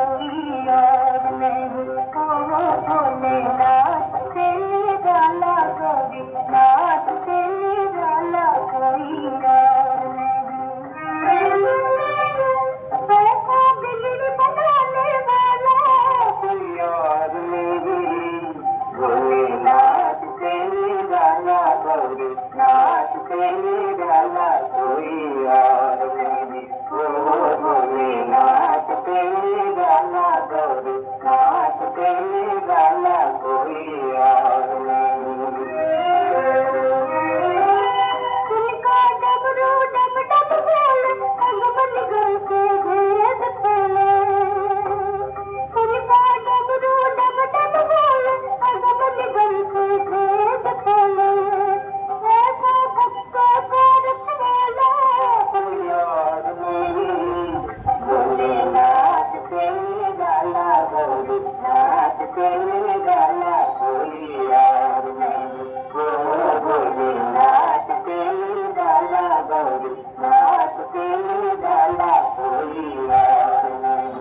कोई और नहीं। वो भोलेनाथ तेरे गाना कोई नाथ तेरे गाना कोई और नहीं। पैसा बिजली बनाने वाला कोई और नहीं। भोलेनाथ तेरे गाना कोई नाथ तेरे गाना कोई और नहीं। ओ भोलेनाथ तेरे गाना कोई नाथ तेरे गाना कोई और नहीं। उनका डमरू डम डम बोले अंग बन गए के भेद खोले। उनका डमरू डम डम बोले अंग बन गए के भेद खोले। ऐसा भक्तों को रखवाला कोई और नहीं। भोलेनाथ तेरे गाना भोलेनाथ तेरे गाना कोई और नहीं। ओ भोलेनाथ तेरे गाना भोलेनाथ तेरे गाना कोई और नहीं।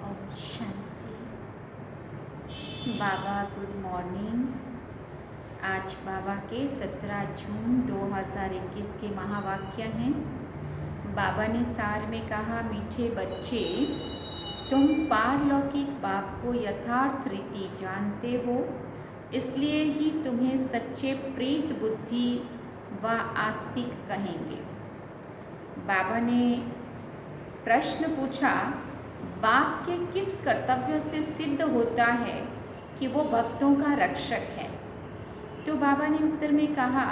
ओम शांति। बाबा गुड मॉर्निंग। आज बाबा के 17 जून 2021 के महावाक्य हैं। बाबा ने सार में कहा, मीठे बच्चे, तुम पारलौकिक बाप को यथार्थ रीति जानते हो, इसलिए ही तुम्हें सच्चे प्रीत बुद्धि व आस्तिक कहेंगे। बाबा ने प्रश्न पूछा, बाप के किस कर्तव्य से सिद्ध होता है कि वो भक्तों का रक्षक है? तो बाबा ने उत्तर में कहा,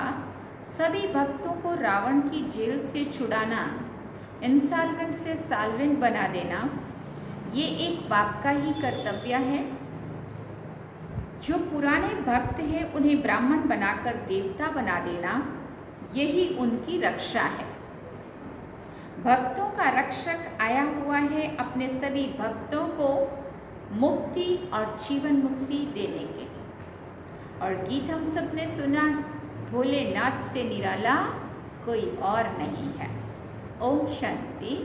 सभी भक्तों को रावण की जेल से छुड़ाना, इंसॉल्वेंट से सॉल्वेंट बना देना, ये एक बाप का ही कर्तव्य है। जो पुराने भक्त हैं उन्हें ब्राह्मण बनाकर देवता बना देना, यही उनकी रक्षा है। भक्तों का रक्षक आया हुआ है अपने सभी भक्तों को मुक्ति और जीवन मुक्ति देने के लिए। और गीत हम सब ने सुना, भोलेनाथ से निराला कोई और नहीं है। ओम शांति।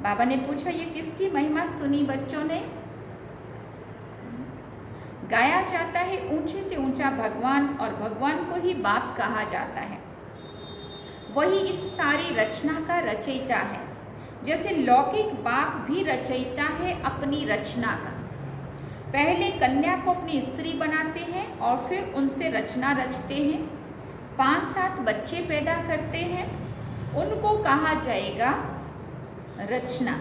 बाबा ने पूछा, ये किसकी महिमा सुनी बच्चों ने? गाया जाता है ऊंचे से ऊंचा भगवान, और भगवान को ही बाप कहा जाता है। वही इस सारी रचना का रचयिता है। जैसे लौकिक बाप भी रचयिता है अपनी रचना का। पहले कन्या को अपनी स्त्री बनाते हैं और फिर उनसे रचना रचते हैं। 5-7 बच्चे पैदा करते हैं, उनको कहा जाएगा रचना।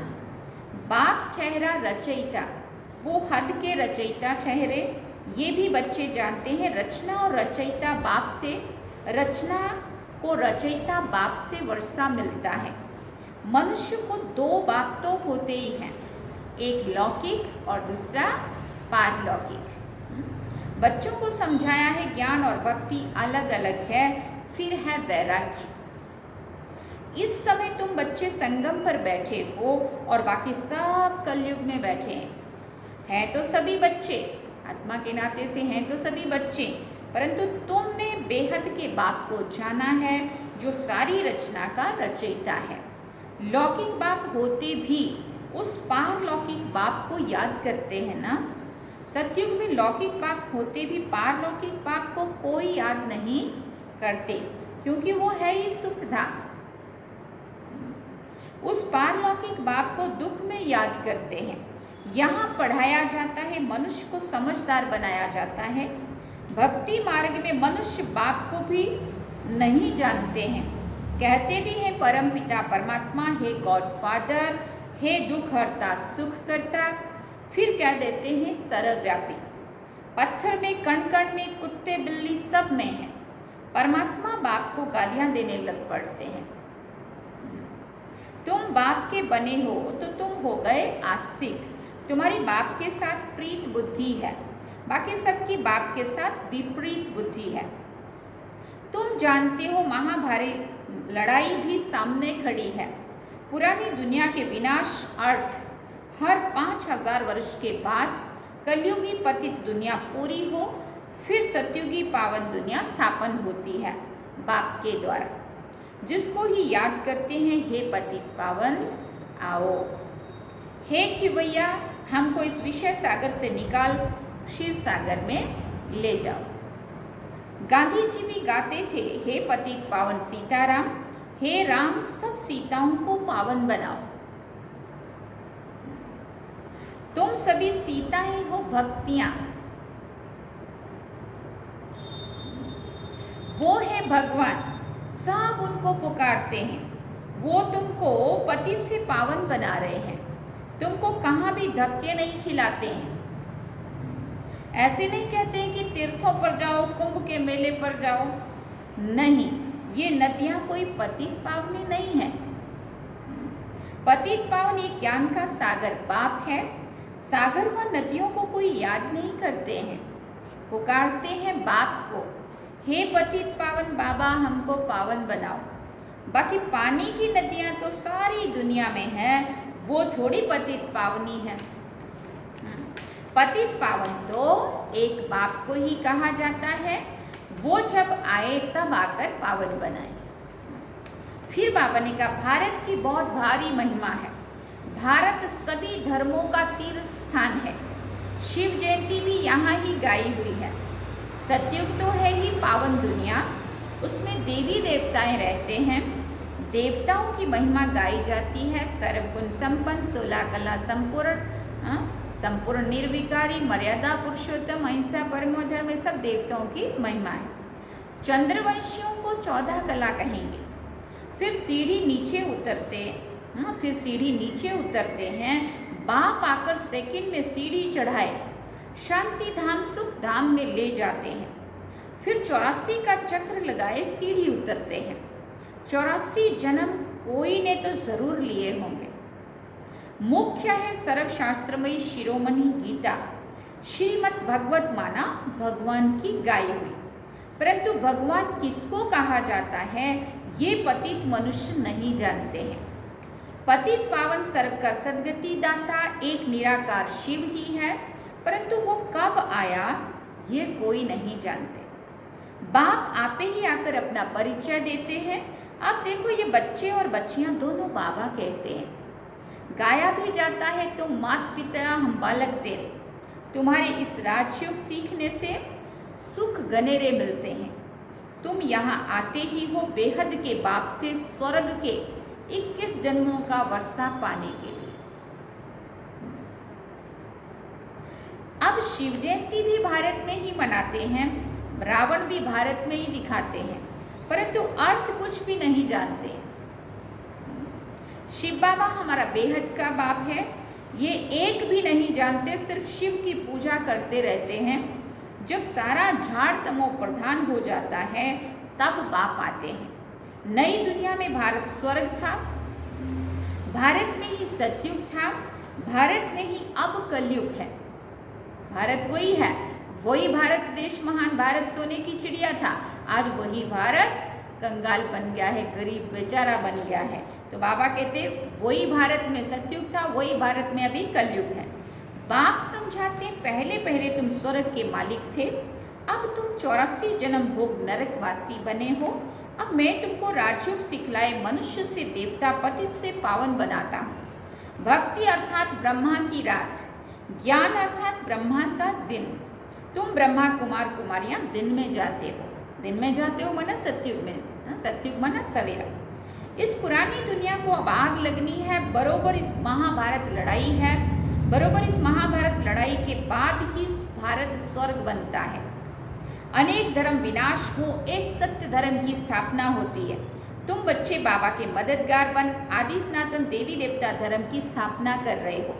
बाप ठहरा रचयिता, वो हद के रचयिता ठहरे। ये भी बच्चे जानते हैं, रचना और रचयिता बाप से, रचना को रचयिता बाप से वर्षा मिलता है। मनुष्य को 2 बाप तो होते ही हैं, एक लौकिक और दूसरा पारलौकिक। बच्चों को समझाया है ज्ञान और भक्ति अलग अलग है, फिर है वैराग्य। इस समय तुम बच्चे संगम पर बैठे हो और बाकी सब कलयुग में बैठे हैं तो सभी बच्चे, आत्मा के नाते से हैं तो सभी बच्चे, परंतु तुमने बेहद के बाप को जाना है जो सारी रचना का रचयिता है। लौकिक बाप होते भी उस पारलौकिक बाप को याद करते हैं ना। सतयुग में लौकिक बाप होते भी पारलौकिक बाप को कोई याद नहीं करते, क्योंकि वो है ही सुखधाम। उस पारलौकिक बाप को दुख में याद करते हैं। यहाँ पढ़ाया जाता है, मनुष्य को समझदार बनाया जाता है। भक्ति मार्ग में मनुष्य बाप को भी नहीं जानते हैं, कहते भी हैं परम पिता परमात्मा, हे गॉड फादर, हे दुख हरता सुख करता, फिर कह देते हैं सर्वव्यापी। पत्थर में, कण कण में, कुत्ते बिल्ली सब में है। परमात्मा बाप को गालियां देने लग पड़ते हैं। तुम बाप के बने हो तो तुम हो गए आस्तिक। तुम्हारी बाप के साथ प्रीत बुद्धि है, बाकी सबकी बाप के साथ विपरीत बुद्धि है। तुम जानते हो महाभारी लड़ाई भी सामने खड़ी है। पुरानी दुनिया के विनाश अर्थ हर 5000 वर्ष के बाद कलयुगी पतित दुनिया पूरी हो, फिर सतयुगी पावन दुनिया स्थापन होती है बाप के द्वारा, जिसको ही याद करते हैं, हे पतित पावन आओ, हे खिवैया हमको इस विषय सागर से निकाल क्षीर सागर में ले जाओ। गांधी जी भी गाते थे, हे पतित पावन सीताराम, हे राम सब सीताओं को पावन बनाओ। तुम सभी सीताएं हो भक्तियां, वो है भगवान, सब उनको पुकारते हैं, वो तुमको पतित से पावन बना रहे हैं, तुमको कहाँ भी धक्के नहीं खिलाते हैं। ऐसे नहीं कहते हैं कि तीर्थों पर जाओ, कुंभ के मेले पर जाओ, नहीं, ये नदियाँ कोई पतित पावनी नहीं है। पतित पावन ये ज्ञान का सागर बाप है। सागर व नदियों को कोई याद नहीं करते हैं, पुकारते हैं बाप को, हे पतित पावन बाबा हमको पावन बनाओ। बाकी पानी की नदियाँ तो सारी दुनिया में है, वो थोड़ी पतित पावनी है। पतित पावन तो एक बाप को ही कहा जाता है, वो जब आए तब आकर पावन बनाए। फिर बाबा ने कहा भारत की बहुत भारी महिमा है, भारत सभी धर्मों का तीर्थ स्थान है, शिव जयंती भी यहाँ ही गाई हुई है। सतयुग तो है ही पावन दुनिया, उसमें देवी देवताएं रहते हैं, देवताओं की महिमा गाई जाती है, सर्वगुण संपन्न, 16 कला संपूर्ण, संपूर्ण निर्विकारी, मर्यादा पुरुषोत्तम, अहिंसा परमो धर्म, ये सब देवताओं की महिमा है। चंद्रवंशियों को 14 कला कहेंगे। फिर सीढ़ी नीचे उतरते हैं, बाप आकर सेकंड में सीढ़ी चढ़ाए, शांति धाम सुख धाम में ले जाते हैं। फिर 84 का चक्र लगाए सीढ़ी उतरते हैं। 84 जन्म कोई ने तो जरूर लिए होंगे। मुख्य है सर्वशास्त्रमयी शिरोमणि गीता, श्रीमद् भगवत माना भगवान की गाई हुई। परंतु भगवान किसको कहा जाता है ये पतित मनुष्य नहीं जानते हैं। पतित पावन सर्व का सद्गति दाता एक निराकार शिव ही है, परंतु वो कब आया ये कोई नहीं जानते। बाप आपे ही आकर अपना परिचय देते हैं। अब देखो ये बच्चे और बच्चियां दोनों बाबा कहते हैं। गाया भी जाता है तो मात पिता हम बालक तेरे, तुम्हारे इस राजयोग सीखने से सुख गनेरे मिलते हैं। तुम यहाँ आते ही हो बेहद के बाप से स्वर्ग के 21 जन्मों का वर्षा पाने के लिए। अब शिव जयंती भी भारत में ही मनाते हैं, रावण भी भारत में ही दिखाते हैं, परंतु अर्थ कुछ भी नहीं जानते। शिव बाबा हमारा बेहद का बाप है, ये एक भी नहीं जानते, सिर्फ शिव की पूजा करते रहते हैं। जब सारा झाड़ तमो प्रधान हो जाता है तब बाप आते हैं। नई दुनिया में भारत स्वर्ग था, भारत में ही सतयुग था, भारत में ही अब कलयुग है। भारत वही है, वही भारत देश महान भारत सोने की चिड़िया था, आज वही भारत कंगाल बन गया है, गरीब बेचारा बन गया है। तो बाबा कहते वही भारत में सतयुग था, वही भारत में अभी कलयुग है। बाप समझाते पहले पहले तुम स्वर्ग के मालिक थे, अब तुम 84 जन्म भोग नरकवासी बने हो। अब मैं तुमको राजयोग सिखलाए मनुष्य से देवता पतित से पावन बनाता हूँ। भक्ति अर्थात ब्रह्मा की रात, ज्ञान अर्थात ब्रह्मा का दिन। तुम ब्रह्मा कुमार कुमारियाँ दिन में जाते हो, दिन में जाते हो मना सतयुग में, सतयुग मना सवेरा। इस पुरानी दुनिया को अब आग लगनी है, बरोबर इस महाभारत लड़ाई है, बरोबर इस महाभारत लड़ाई के बाद ही भारत स्वर्ग बनता है। अनेक धर्म विनाश हो, एक सत्य धर्म की स्थापना होती है। तुम बच्चे बाबा के मददगार बन आदि सनातन देवी देवता धर्म की स्थापना कर रहे हो।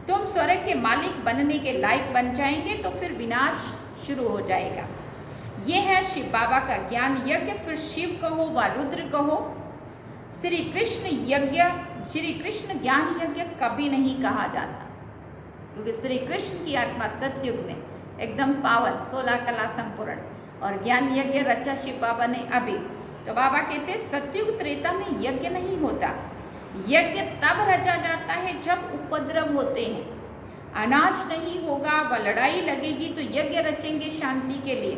तुम स्वर्ग के मालिक बनने के लायक बन जाएंगे तो फिर विनाश शुरू हो जाएगा। ये है शिव बाबा का ज्ञान यज्ञ, फिर शिव कहो व रुद्र कहो। श्री कृष्ण यज्ञ, श्री कृष्ण ज्ञान यज्ञ कभी नहीं कहा जाता, क्योंकि श्री कृष्ण की आत्मा सतयुग में एकदम पावन 16 कला संपूर्ण, और ज्ञान यज्ञ रचा शिव बाबा ने अभी। तो बाबा कहते सतयुग त्रेता में यज्ञ नहीं होता, यज्ञ तब रचा जाता है जब उपद्रव होते हैं, अनाज नहीं होगा व लड़ाई लगेगी तो यज्ञ रचेंगे शांति के लिए।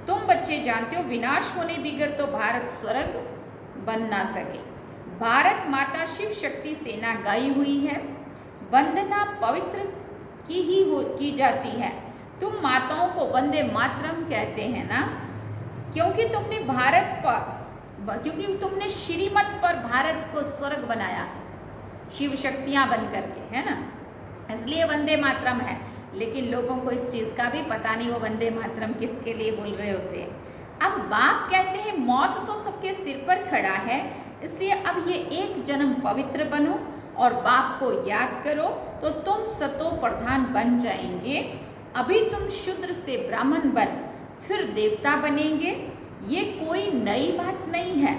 तुम बच्चे जानते हो विनाश होने बिगड़ तो भारत स्वर्ग बन ना सके। भारत माता शिव शक्ति सेना गाई हुई है, वंदना पवित्र की जाती है। तुम माताओं को वंदे मातरम कहते हैं ना, क्योंकि तुमने श्रीमत पर भारत को स्वर्ग बनाया है, शिव शक्तियाँ बन करके, है ना, इसलिए वंदे मातरम है। लेकिन लोगों को इस चीज़ का भी पता नहीं वो वंदे मातरम किसके लिए बोल रहे होते हैं। अब बाप कहते हैं मौत तो सबके सिर पर खड़ा है, इसलिए अब ये एक जन्म पवित्र बनो और बाप को याद करो तो तुम सतो प्रधान बन जाएंगे। अभी तुम शूद्र से ब्राह्मण बन फिर देवता बनेंगे, ये कोई नई बात नहीं है।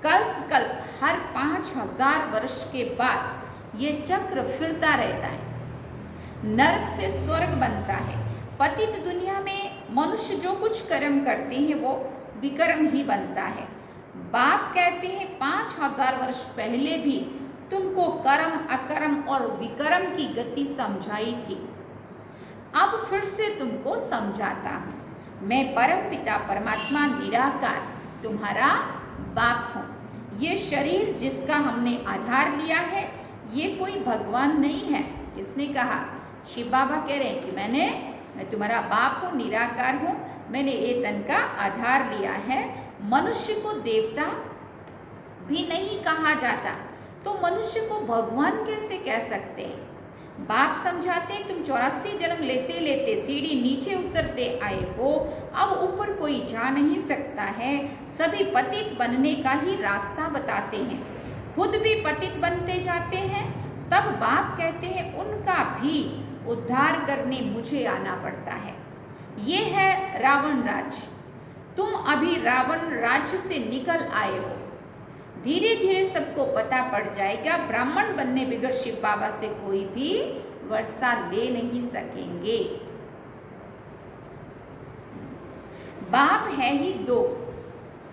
कल्प कल्प हर 5000 वर्ष के बाद ये चक्र फिरता रहता है, नरक से स्वर्ग बनता है। पतित दुनिया में मनुष्य जो कुछ कर्म करते हैं वो विकर्म ही बनता है। बाप कहते हैं 5000 वर्ष पहले भी तुमको कर्म अकर्म और विकर्म की गति समझाई थी, अब फिर से तुमको समझाता हूँ। मैं परम पिता परमात्मा निराकार तुम्हारा बाप हूँ। ये शरीर जिसका हमने आधार लिया है ये कोई भगवान नहीं है। किसने कहा? शिव बाबा कह रहे हैं कि मैं तुम्हारा बाप हूँ, निराकार हूँ, मैंने ये तन का आधार लिया है। मनुष्य को देवता भी नहीं कहा जाता तो मनुष्य को भगवान कैसे कह सकते हैं? बाप समझाते हैं तुम 84 जन्म लेते लेते सीढ़ी नीचे उतरते आए हो, अब ऊपर कोई जा नहीं सकता है। सभी पतित बनने का ही रास्ता बताते हैं, खुद भी पतित बनते जाते हैं। तब बाप कहते हैं उनका भी उद्धार करने मुझे आना पड़ता है। ये है रावण राज्य, तुम अभी रावण राज्य से निकल आए हो। धीरे धीरे सबको पता पड़ जाएगा ब्राह्मण बनने बिगड़ शिव बाबा से कोई भी वर्षा ले नहीं सकेंगे। बाप है ही दो,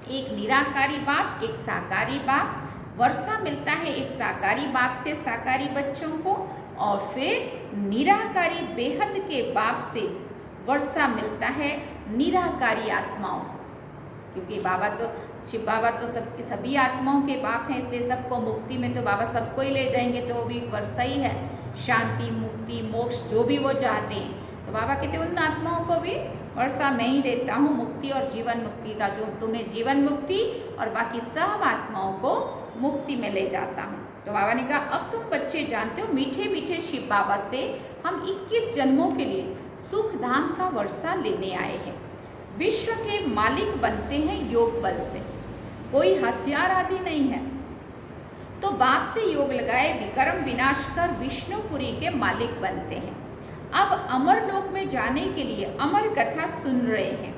एक निराकारी बाप, एक साकारी बाप। वर्षा मिलता है एक साकारी बाप से साकारी बच्चों को, और फिर निराकारी बेहद के बाप से वर्षा मिलता है निराकारी आत्माओं को। क्योंकि बाबा तो शिव बाबा तो सबकी सभी आत्माओं के बाप हैं, इसलिए सबको मुक्ति में तो बाबा सबको ही ले जाएंगे, तो वो भी वर्षा ही है। शांति मुक्ति मोक्ष जो भी वो चाहते हैं, तो बाबा कहते हैं उन आत्माओं को भी वर्षा मैं ही देता हूँ, मुक्ति और जीवन मुक्ति का, जो तुम्हें जीवन मुक्ति और बाकी सब आत्माओं को मुक्ति में ले जाता हूँ। तो बाबा ने कहा अब तुम बच्चे जानते हो मीठे मीठे शिव बाबा से हम 21 जन्मों के लिए सुख धाम का वर्षा लेने आए हैं। विश्व के मालिक बनते हैं योग बल से, कोई हथियार आदि नहीं है। तो बाप से योग लगाए विक्रम विनाश कर विष्णुपुरी के मालिक बनते हैं। अब अमर लोक में जाने के लिए अमर कथा सुन रहे हैं।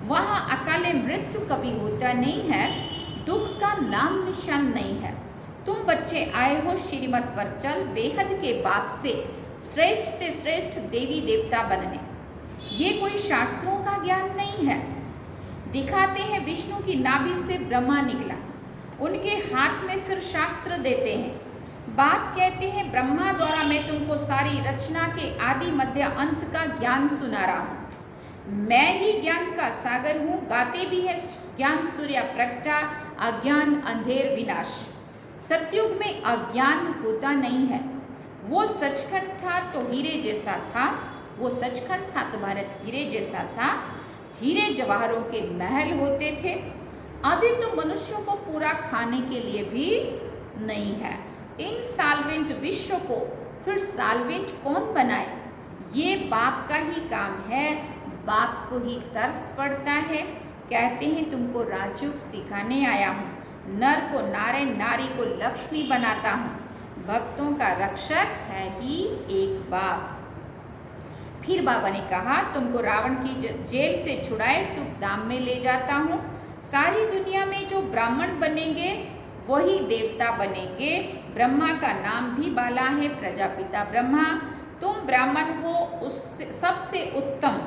वहाँ अकाले मृत्यु कभी होता नहीं है, दुख का नाम निशान नहीं है। तुम बच्चे आए हो श्रीमत पर चल बेहद के बाप से श्रेष्ठ से श्रेष्ठ देवी देवता बनने। ये कोई शास्त्रों का ज्ञान नहीं है। दिखाते हैं विष्णु की नाभि से ब्रह्मा निकला, उनके हाथ में फिर शास्त्र देते हैं। बात कहते हैं ब्रह्मा द्वारा मैं तुमको सारी रचना के आदि मध्य अंत का ज्ञान सुना रहा हूँ। मैं ही ज्ञान का सागर हूँ। गाते भी है ज्ञान सूर्य प्रगटा, अज्ञान अंधेर विनाश। सतयुग में अज्ञान होता नहीं है। वो सचखंड था तो हीरे जैसा था, वो सचखंड था तो भारत हीरे जैसा था। हीरे जवाहरों के महल होते थे। अभी तो मनुष्यों को पूरा खाने के लिए भी नहीं है। इन साल्वेंट विश्व को फिर साल्वेंट कौन बनाए? ये बाप का ही काम है। बाप को ही तरस पड़ता है। कहते हैं तुमको राजयोग सिखाने आया हूँ। नर को नारायण, नारी को लक्ष्मी बनाता हूँ। भक्तों का रक्षक है ही एक बाप। फिर बाबा ने कहा तुमको रावण की जेल से छुड़ाए सुख धाम में ले जाता हूँ। सारी दुनिया में जो ब्राह्मण बनेंगे वही देवता बनेंगे। ब्रह्मा का नाम भी बाला है, प्रजापिता ब्रह्मा। तुम ब्राह्मण हो उससे सबसे उत्तम।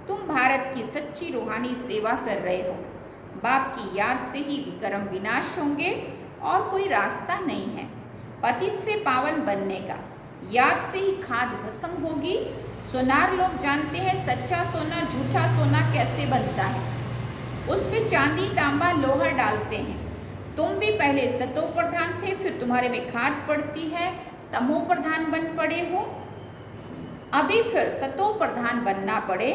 तुम भारत की सच्ची रूहानी सेवा कर रहे हो। बाप की याद से ही विक्रम विनाश होंगे और कोई रास्ता नहीं है। पतित से पावन बनने का। याद से ही खाद भस्म होगी। सोनार लोग जानते हैं सच्चा सोना झूठा सोना कैसे बनता है। उसमें चांदी तांबा लोहा डालते हैं। तुम भी पहले सतो प्रधान थे, फिर तुम्हारे में खाद पड़ती है, तमो प्रधान बन पड़े हो। अभी फिर सतो प्रधान बनना पड़े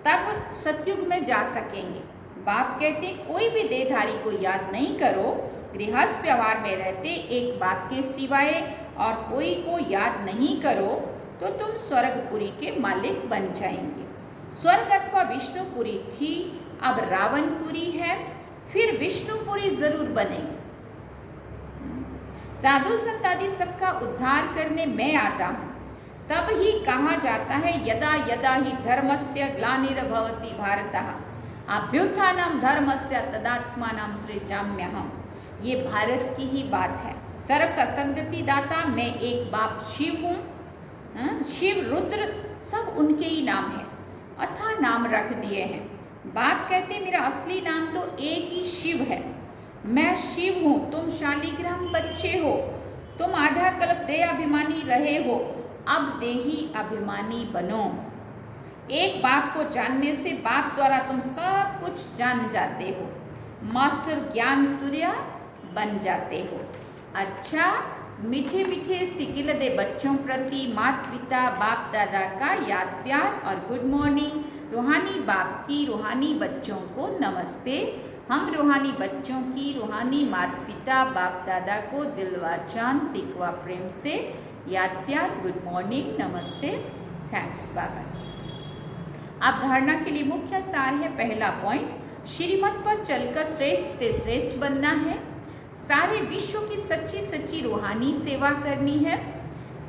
तब सतयुग में जा सकेंगे। बाप कहते कोई भी देहधारी को याद नहीं करो। गृहस्थ व्यवहार में रहते एक बाप के सिवाय और कोई को याद नहीं करो तो तुम स्वर्गपुरी के मालिक बन जाएंगे। स्वर्ग अथवा विष्णुपुरी थी, अब रावणपुरी है, फिर विष्णुपुरी जरूर बनेगी। साधु संत आदि सबका उद्धार करने मैं आता हूँ। तब ही कहा जाता है यदा यदा ही धर्मस्य ग्लानिर्भवति भारतः अभ्युत्थानं धर्मस्य तदात्मानं सृजाम्यहम्। ये भारत की ही बात है। सर्व का सद्गति दाता मैं एक बाप शिव हूँ। शिव रुद्र सब उनके ही नाम है, अथाह नाम रख दिए हैं। बाप कहते मेरा असली नाम तो एक ही शिव है। मैं शिव हूँ, तुम शालिग्राम बच्चे हो। तुम आधा कल्प देह अभिमानी रहे हो, अब देही अभिमानी बनो। एक बाप को जानने से बाप द्वारा तुम सब कुछ जान जाते हो। मास्टर ज्ञान सूर्य बन जाते हो। अच्छा, मीठे मीठे सिकिल दे बच्चों प्रति माता पिता बाप दादा का याद प्यार और गुड मॉर्निंग। रूहानी बाप की रूहानी बच्चों को नमस्ते। हम रूहानी बच्चों की रूहानी माता पिता बाप दादा को दिलवा जान सीखवा प्रेम से याद प्यार गुड मॉर्निंग नमस्ते थैंक्स बाबा जी। अब धारणा के लिए मुख्य सार है। पहला पॉइंट, श्रीमत पर चलकर श्रेष्ठ से श्रेष्ठ बनना है। सारे विश्व की सच्ची सच्ची रूहानी सेवा करनी है।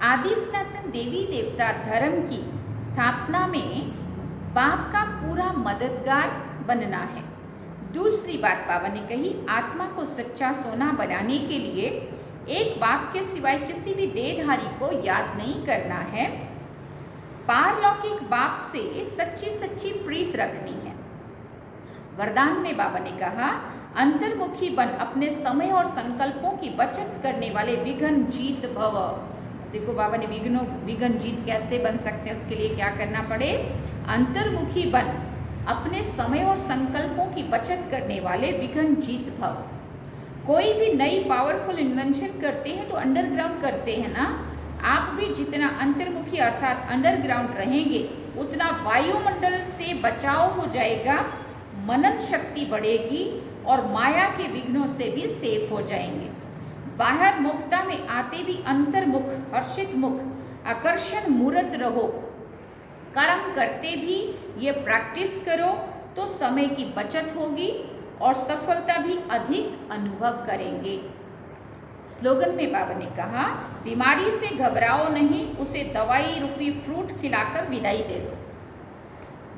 आदि सनातन देवी देवता धर्म की स्थापना में बाप का पूरा मददगार बनना है। दूसरी बात बाबा ने कही, आत्मा को सच्चा सोना बनाने के लिए एक बाप के सिवाय किसी भी देहधारी को याद नहीं करना है। पारलौकिक बाप से सच्ची सच्ची प्रीत रखनी है। वरदान में बाबा ने कहा, अंतर्मुखी बन अपने समय और संकल्पों की बचत करने वाले विघ्न जीत भव। देखो बाबा ने विघ्न जीत कैसे बन सकते हैं, उसके लिए क्या करना पड़े। अंतर्मुखी बन अपने समय और संकल्पों की बचत करने वाले विघ्न जीत भव। कोई भी नई पावरफुल इन्वेंशन करते हैं तो अंडरग्राउंड करते हैं ना। आप भी जितना अंतर्मुखी अर्थात अंडरग्राउंड रहेंगे उतना वायुमंडल से बचाव हो जाएगा, मनन शक्ति बढ़ेगी और माया के विघ्नों से भी सेफ हो जाएंगे। बाहर मुखता में आते भी अंतर्मुख हर्षित मुख आकर्षण मूर्त रहो। कर्म करते भी ये प्रैक्टिस करो तो समय की बचत होगी और सफलता भी अधिक अनुभव करेंगे। स्लोगन में बाबा ने कहा, बीमारी से घबराओ नहीं, उसे दवाई रूपी फ्रूट खिलाकर विदाई दे दो।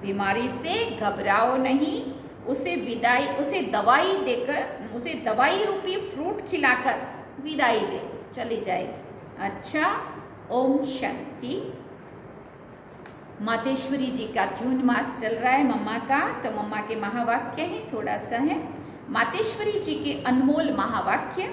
बीमारी से घबराओ नहीं, उसे दवाई रूपी फ्रूट खिलाकर विदाई दे दो, चली जाएगी। अच्छा, ओम शांति। मातेश्वरी जी का जून मास चल रहा है मम्मा का, तो मम्मा के महावाक्य हैं, थोड़ा सा है। मातेश्वरी जी के अनमोल महावाक्य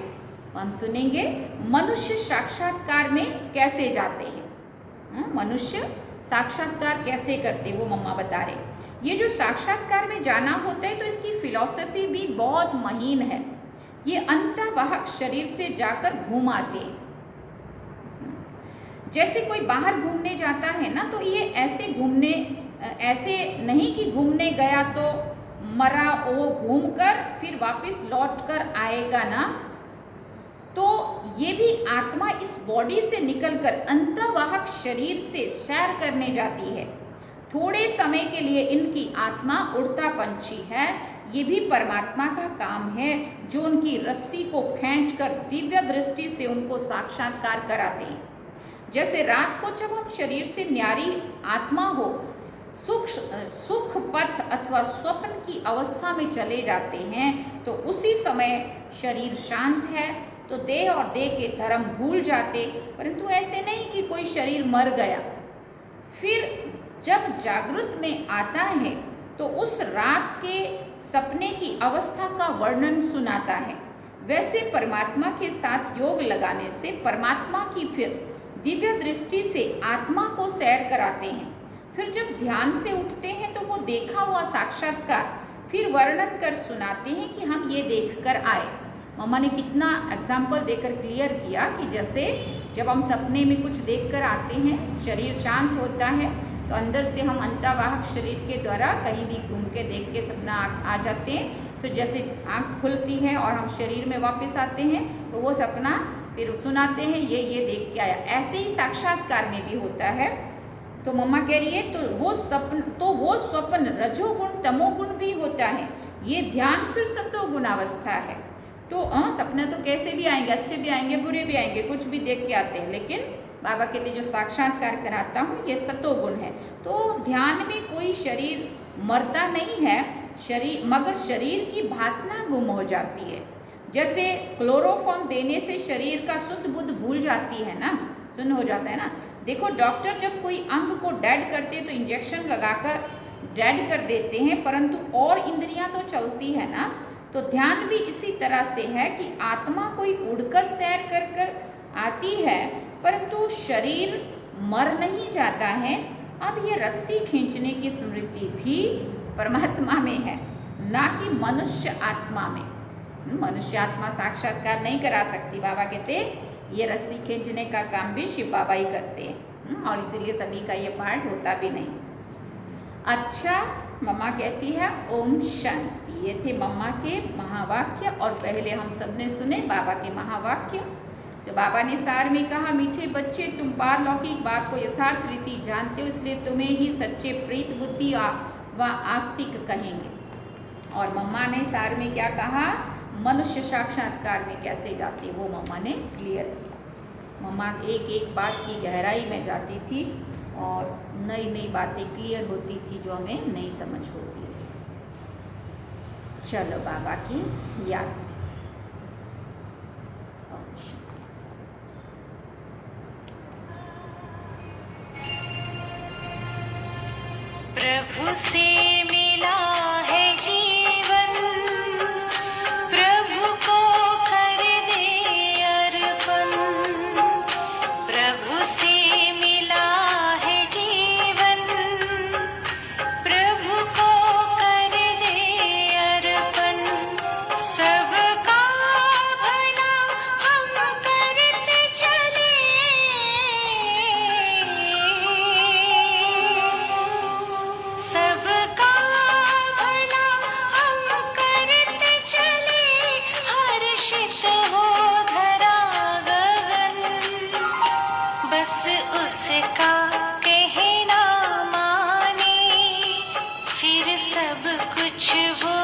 हम सुनेंगे। मनुष्य साक्षात्कार में कैसे जाते हैं, मनुष्य साक्षात्कार कैसे करते वो मम्मा बता रहे। ये जो साक्षात्कार में जाना होता है तो इसकी फिलॉसफी भी बहुत महीन है। ये अंतवाहक शरीर से जाकर घूम आते हैं। जैसे कोई बाहर घूमने जाता है ना, तो ये ऐसे नहीं कि घूमने गया तो मरा वो घूमकर फिर वापस लौट कर आएगा ना। तो ये भी आत्मा इस बॉडी से निकलकर अंतवाहक शरीर से सैर करने जाती है। थोड़े समय के लिए इनकी आत्मा उड़ता पंछी है। ये भी परमात्मा का काम है जो उनकी रस्सी को खींचकर दिव्य दृष्टि से उनको साक्षात्कार कराते हैं। जैसे रात को जब हम शरीर से न्यारी आत्मा हो सुख पथ अथवा स्वप्न की अवस्था में चले जाते हैं तो उसी समय शरीर शांत है तो देह और देह के धर्म भूल जाते, परंतु ऐसे नहीं कि कोई शरीर मर गया। फिर जब जागृत में आता है तो उस रात के सपने की अवस्था का वर्णन सुनाता है। वैसे परमात्मा के साथ योग लगाने से परमात्मा की फिर दिव्य दृष्टि से आत्मा को सैर कराते हैं। फिर जब ध्यान से उठते हैं तो वो देखा हुआ साक्षात्कार फिर वर्णन कर सुनाते हैं कि हम ये देख कर आए। मम्मा ने कितना एग्जाम्पल देकर क्लियर किया कि जैसे जब हम सपने में कुछ देख कर आते हैं, शरीर शांत होता है तो अंदर से हम अंतर्वाहक शरीर के द्वारा कहीं भी घूम के देख के सपना आ जाते हैं। फिर जैसे आँख खुलती है और हम शरीर में वापस आते हैं तो वो सपना फिर सुनाते हैं ये देख के आया। ऐसे ही साक्षात्कार में भी होता है। तो मम्मा कह रही है तो वो स्वप्न रजोगुण तमोगुण भी होता है। ये ध्यान फिर सतोगुण अवस्था है। तो सपने तो कैसे भी आएंगे, अच्छे भी आएंगे, बुरे भी आएंगे, कुछ भी देख के आते हैं, लेकिन बाबा कहते जो साक्षात्कार कराता हूँ ये सतोगुण है। तो ध्यान में कोई शरीर मरता नहीं है, मगर शरीर की भासना गुम हो जाती है। जैसे क्लोरोफॉर्म देने से शरीर का शुद्ध बुद्ध भूल जाती है ना, सुन्न हो जाता है ना। देखो डॉक्टर जब कोई अंग को डेड करते हैं तो इंजेक्शन लगाकर डेड कर देते हैं, परंतु और इंद्रियां तो चलती है ना। तो ध्यान भी इसी तरह से है कि आत्मा कोई उड़कर सैर कर कर आती है, परंतु शरीर मर नहीं जाता है। अब ये रस्सी खींचने की स्मृति भी परमात्मा में है, ना कि मनुष्य आत्मा में। मनुष्य आत्मा साक्षात्कार नहीं करा सकती। बाबा कहते ये रस्सी खींचने का काम भी शिव बाबा ही करते हैं, और इसीलिए सभी का ये पाठ होता भी नहीं। अच्छा, मम्मा कहती है ओम शांति। ये थे मम्मा के महावाक्य, और पहले हम सब ने सुने बाबा के महावाक्य। तो बाबा ने सार में कहा, मीठे बच्चे तुम पारलौकिक बात को यथार्थ रीति जानते हो, इसलिए तुम्हें ही सच्चे प्रीत बुद्धि व आस्तिक कहेंगे। और मम्मा ने सार में क्या कहा, मनुष्य साक्षात्कार में कैसे जाते, वो मम्मा ने क्लियर किया। मम्मा एक एक बात की गहराई में जाती थी और नई नई बातें क्लियर होती थी जो हमें नहीं समझ होती। चलो बाबा की याद में। प्रभु से मिला है जीवन, प्रभु को कर दे अर्पण। प्रभु से मिला है जीवन, प्रभु को कर दे अर्पण। सबका भला हम करते चले, सबका भला हम करते चले, हर्षित हो धरा गगन। बस उसका कहना माने, फिर सब कुछ वो